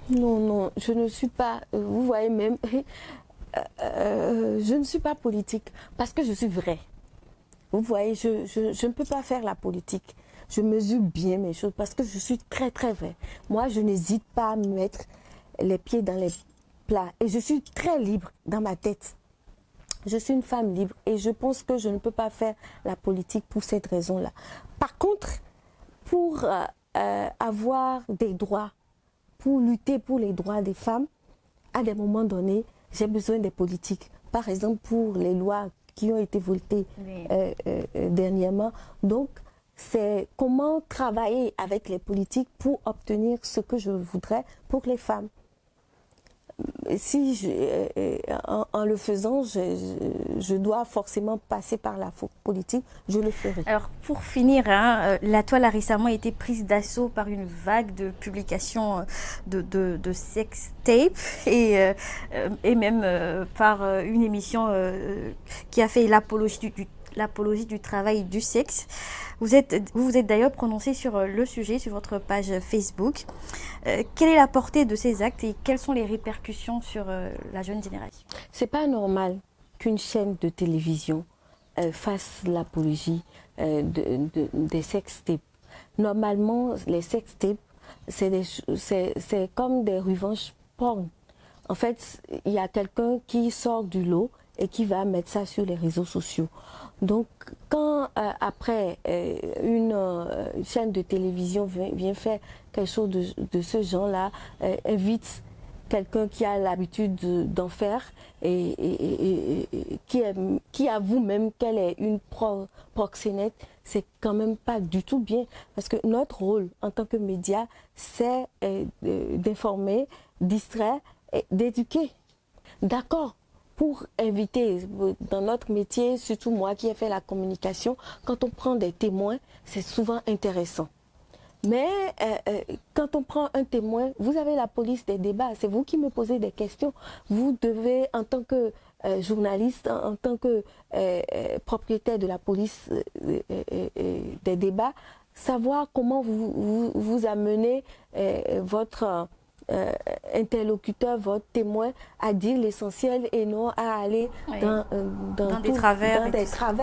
Non, je ne suis pas, vous voyez même, je ne suis pas politique parce que je suis vraie. Vous voyez, je ne peux pas faire la politique. Je mesure bien mes choses parce que je suis très très vraie. Moi, je n'hésite pas à me mettre les pieds dans les plats et je suis très libre dans ma tête. Je suis une femme libre et je pense que je ne peux pas faire la politique pour cette raison-là. Par contre, pour avoir des droits, pour lutter pour les droits des femmes, à des moments donnés, j'ai besoin des politiques. Par exemple, pour les lois qui ont été votées dernièrement. Donc, c'est comment travailler avec les politiques pour obtenir ce que je voudrais pour les femmes. Si en le faisant, je dois forcément passer par la politique, je le ferai. Alors pour finir, hein, la toile a récemment été prise d'assaut par une vague de publications de sex tape et même par une émission qui a fait l'apologie du travail du sexe. Vous vous êtes d'ailleurs prononcé sur le sujet sur votre page Facebook. Quelle est la portée de ces actes et quelles sont les répercussions sur la jeune génération? C'est pas normal qu'une chaîne de télévision fasse l'apologie des sextapes. Normalement, les sextapes, c'est comme des revanches porn. En fait, il y a quelqu'un qui sort du lot et qui va mettre ça sur les réseaux sociaux. Donc, quand après une chaîne de télévision vient faire quelque chose de ce genre-là, invite quelqu'un qui a l'habitude d'en faire et qui avoue même qu'elle est une proxénète, c'est quand même pas du tout bien. Parce que notre rôle en tant que média, c'est d'informer, distraire et d'éduquer. D'accord, pour inviter, dans notre métier, surtout moi qui ai fait la communication, quand on prend des témoins, c'est souvent intéressant. Mais quand on prend un témoin, vous avez la police des débats, c'est vous qui me posez des questions. Vous devez, en tant que journaliste, en tant que propriétaire de la police des débats, savoir comment vous amenez votre interlocuteur, votre témoin à dire l'essentiel et non à aller dans des travers.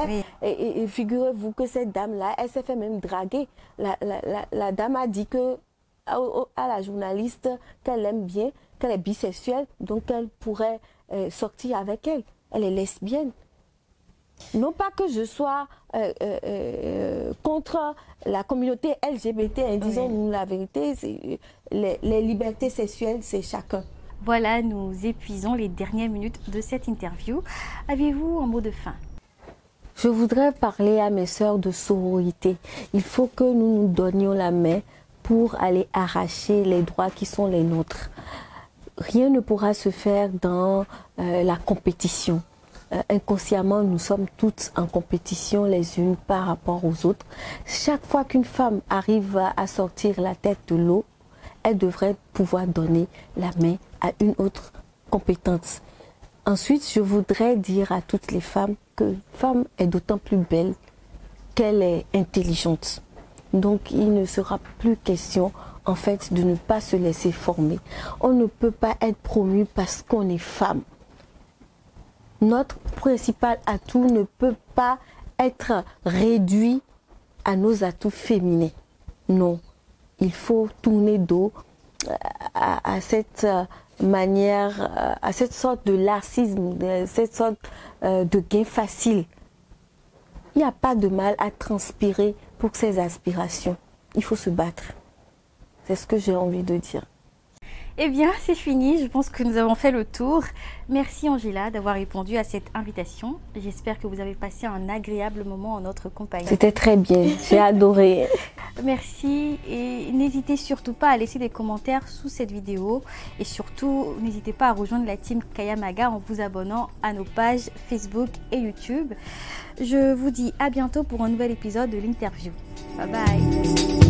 Oui. Et figurez-vous que cette dame-là, elle s'est fait même draguer. La dame a dit que à la journaliste qu'elle aime bien, qu'elle est bisexuelle, donc elle pourrait sortir avec elle. Elle est lesbienne. Non pas que je sois contre la communauté LGBT, disons-nous la vérité, les libertés sexuelles, c'est chacun. Voilà, nous épuisons les dernières minutes de cette interview. Avez-vous un mot de fin? Je voudrais parler à mes sœurs de sororité. Il faut que nous nous donnions la main pour aller arracher les droits qui sont les nôtres. Rien ne pourra se faire dans la compétition. Inconsciemment, nous sommes toutes en compétition les unes par rapport aux autres. Chaque fois qu'une femme arrive à sortir la tête de l'eau, elle devrait pouvoir donner la main à une autre compétente. Ensuite, je voudrais dire à toutes les femmes que femme est d'autant plus belle qu'elle est intelligente. Donc, il ne sera plus question, en fait, de ne pas se laisser former. On ne peut pas être promu parce qu'on est femme. Notre principal atout ne peut pas être réduit à nos atouts féminins. Non, il faut tourner dos à cette manière, à cette sorte de laxisme, cette sorte de gain facile. Il n'y a pas de mal à transpirer pour ses aspirations. Il faut se battre. C'est ce que j'ai envie de dire. Eh bien, c'est fini. Je pense que nous avons fait le tour. Merci Angela d'avoir répondu à cette invitation. J'espère que vous avez passé un agréable moment en notre compagnie. C'était très bien. J'ai adoré. Merci et n'hésitez surtout pas à laisser des commentaires sous cette vidéo. Et surtout, n'hésitez pas à rejoindre la team Kayamaga en vous abonnant à nos pages Facebook et YouTube. Je vous dis à bientôt pour un nouvel épisode de l'interview. Bye bye.